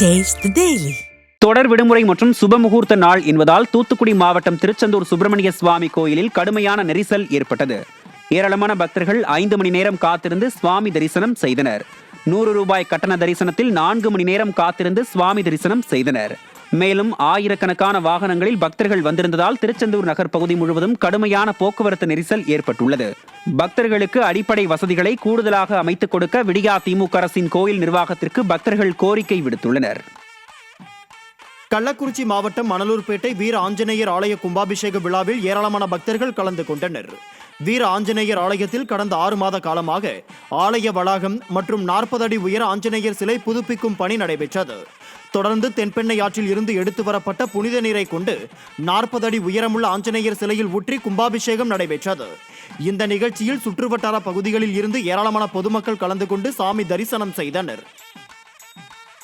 Taste the Daily. தொடர் விடுமுறை மற்றும் சுபமுகூர்த்த நாள் என்பதால் தூத்துக்குடி மாவட்டம் திருச்செந்தூர் சுப்பிரமணிய சுவாமி கோயிலில் கடுமையான நெரிசல் ஏற்பட்டது. ஏராளமான பக்தர்கள் 5 மணி நேரம் காத்திருந்து சுவாமி தரிசனம் செய்தனர். 100 ரூபாய் கட்டண தரிசனத்தில் 4 மணி நேரம் காத்திருந்து சுவாமி தரிசனம் செய்தனர். மேலும் ஆயிரக்கணக்கான வாகனங்களில் பக்தர்கள் வந்திருந்ததால் திருச்செந்தூர் நகர் பகுதி முழுவதும் கடுமையான போக்குவரத்து நெரிசல் ஏற்பட்டுள்ளது. பக்தர்களுக்கு அடிப்படை வசதிகளை கூடுதலாக அமைத்துக் கொடுக்க விடியா திமுக அரசின் கோயில் நிர்வாகத்திற்கு பக்தர்கள் கோரிக்கை விடுத்துள்ளனர். கள்ளக்குறிச்சி மாவட்டம் மணலூர்பேட்டை வீர ஆஞ்சநேயர் ஆலய கும்பாபிஷேக விழாவில் ஏராளமான பக்தர்கள் கலந்து கொண்டனர். வீர ஆஞ்சநேயர் ஆலயத்தில் கடந்த 6 மாத காலமாக ஆலய வளாகம் மற்றும் 40 அடி உயர ஆஞ்சநேயர் சிலை புதுப்பிக்கும் பணி நடைபெற்றது. தொடர்ந்து தென்பெண்ணை ஆற்றில் இருந்து எடுத்து வரப்பட்ட புனித நீரை கொண்டு 40 அடி உயரமுள்ள ஆஞ்சநேயர் சிலையில் ஊற்றி கும்பாபிஷேகம் நடைபெற்றது. இந்த நிகழ்ச்சியில் சுற்றுவட்டார பகுதிகளில் இருந்து ஏராளமான பொதுமக்கள் கலந்து கொண்டு சாமி தரிசனம் செய்தனர்.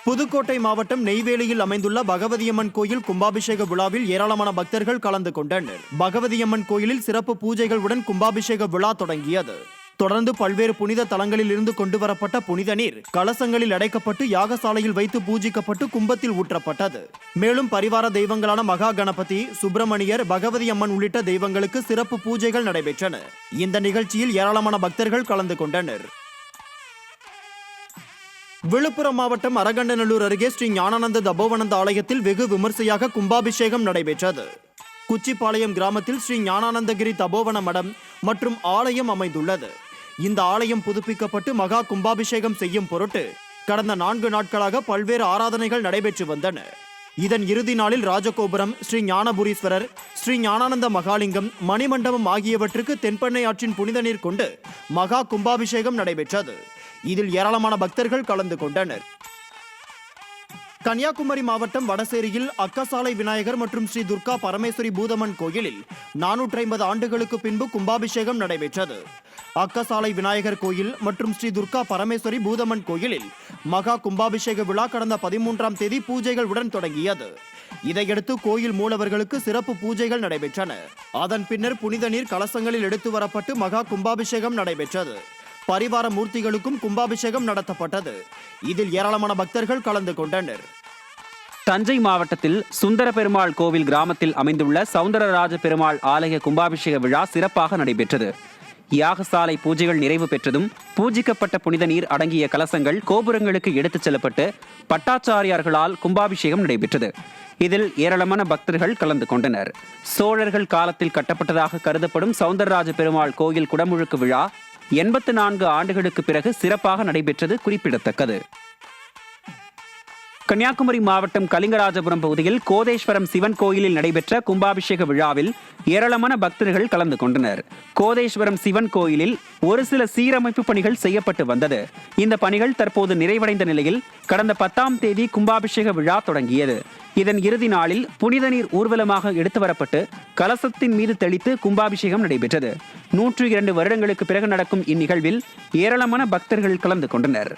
புதுக்கோட்டை மாவட்டம் நெய்வேலியில் அமைந்துள்ள பகவதியம்மன் கோயில் கும்பாபிஷேக விழாவில் ஏராளமான பக்தர்கள் கலந்து கொண்டனர். பகவதியம்மன் கோயிலில் சிறப்பு பூஜைகளுடன் கும்பாபிஷேக விழா தொடங்கியது. தொடர்ந்து பல்வேறு புனித தலங்களில் இருந்து கொண்டு வரப்பட்ட புனித நீர் கலசங்களில் அடைக்கப்பட்டு யாகசாலையில் வைத்து பூஜிக்கப்பட்டு கும்பத்தில் ஊற்றப்பட்டது. மேலும் பரிவார தெய்வங்களான மகா கணபதி, சுப்பிரமணியர், பகவதி அம்மன் உள்ளிட்ட தெய்வங்களுக்கு சிறப்பு பூஜைகள் நடைபெற்றன. இந்த நிகழ்ச்சியில் ஏராளமான பக்தர்கள் கலந்து கொண்டனர். விழுப்புரம் மாவட்டம் அரகண்டநல்லூர் அருகே ஸ்ரீ ஞானானந்த தபோவனந்த ஆலயத்தில் வெகு விமர்சையாக கும்பாபிஷேகம் நடைபெற்றது. குச்சிப்பாளையம் கிராமத்தில் ஸ்ரீ ஞானானந்தகிரி தபோவன மடம் மற்றும் ஆலயம் அமைந்துள்ளது. இந்த ஆலயம் புதுப்பிக்கப்பட்டு மகா கும்பாபிஷேகம் செய்யும் பொருட்டு கடந்த 4 நாட்களாக பல்வேறு ஆராதனைகள் நடைபெற்று வந்தன. இதன் இறுதி நாளில் ராஜகோபுரம், ஸ்ரீ ஞானபுரீஸ்வரர், ஸ்ரீ ஞானானந்த மகாலிங்கம், மணிமண்டபம் ஆகியவற்றுக்கு தென்பெண்ணை ஆற்றின் புனித நீர் கொண்டு மகா கும்பாபிஷேகம் நடைபெற்றது. இதில் ஏராளமான பக்தர்கள் கலந்து கொண்டனர். கன்னியாகுமரி மாவட்டம் வடசேரியில் அக்கசாலை விநாயகர் மற்றும் ஸ்ரீ துர்கா பரமேஸ்வரி பூதம்மன் கோயிலில் 450 ஆண்டுகளுக்கு பின்பு கும்பாபிஷேகம் நடைபெற்றது. அக்கசாலை விநாயகர் கோயில் மற்றும் ஸ்ரீ துர்கா பரமேஸ்வரி பூதம்மன் கோயிலில் மகா கும்பாபிஷேக விழா கடந்த 13ஆம் தேதி பூஜைகளுடன் தொடங்கியது. இதையடுத்து கோயில் மூலவர்களுக்கு சிறப்பு பூஜைகள் நடைபெற்றன. அதன் பின்னர் புனித நீர் கலசங்களில் எடுத்து வரப்பட்டு மகா கும்பாபிஷேகம் நடைபெற்றது. பரிவார மூர்த்திகளுக்கும் கும்பாபிஷேகம் நடத்தப்பட்டது. இதில் ஏராளமான பக்தர்கள் கலந்து கொண்டனர். தஞ்சை மாவட்டத்தில் சுந்தர பெருமாள் கோவில் கிராமத்தில் அமைந்துள்ள சவுந்தரராஜ பெருமாள் ஆலய கும்பாபிஷேக விழா சிறப்பாக நடைபெற்றது. யாகசாலை பூஜைகள் நிறைவு பெற்றதும் பூஜிக்கப்பட்ட புனித நீர் அடங்கிய கலசங்கள் கோபுரங்களுக்கு எடுத்துச் செல்லப்பட்டு பட்டாச்சாரியார்களால் கும்பாபிஷேகம் நடைபெற்றது. இதில் ஏராளமான பக்தர்கள் கலந்து கொண்டனர். சோழர்கள் காலத்தில் கட்டப்பட்டதாக கருதப்படும் சவுந்தரராஜ பெருமாள் கோயில் குடமுழுக்கு விழா 84 ஆண்டுகளுக்கு பிறகு சிறப்பாக நடைபெற்றது குறிப்பிடத்தக்கது. கன்னியாகுமரி மாவட்டம் கலிங்கராஜபுரம் பகுதியில் கோதேஸ்வரம் சிவன் கோயிலில் நடைபெற்ற கும்பாபிஷேக விழாவில் ஏராளமான பக்தர்கள் கலந்து கொண்டனர். கோதேஸ்வரம் சிவன் கோயிலில் ஒரு சில சீரமைப்பு பணிகள் செய்யப்பட்டு வந்தது. இந்த பணிகள் தற்போது நிறைவடைந்த நிலையில் கடந்த 10ஆம் தேதி கும்பாபிஷேக விழா தொடங்கியது. இதன் இறுதி நாளில் புனித நீர் ஊர்வலமாக எடுத்து வரப்பட்டு கலசத்தின் மீது தெளித்து கும்பாபிஷேகம் நடைபெற்றது. 102 வருடங்களுக்கு பிறகு நடக்கும் இந்நிகழ்வில் ஏராளமான பக்தர்கள் கலந்து கொண்டனர்.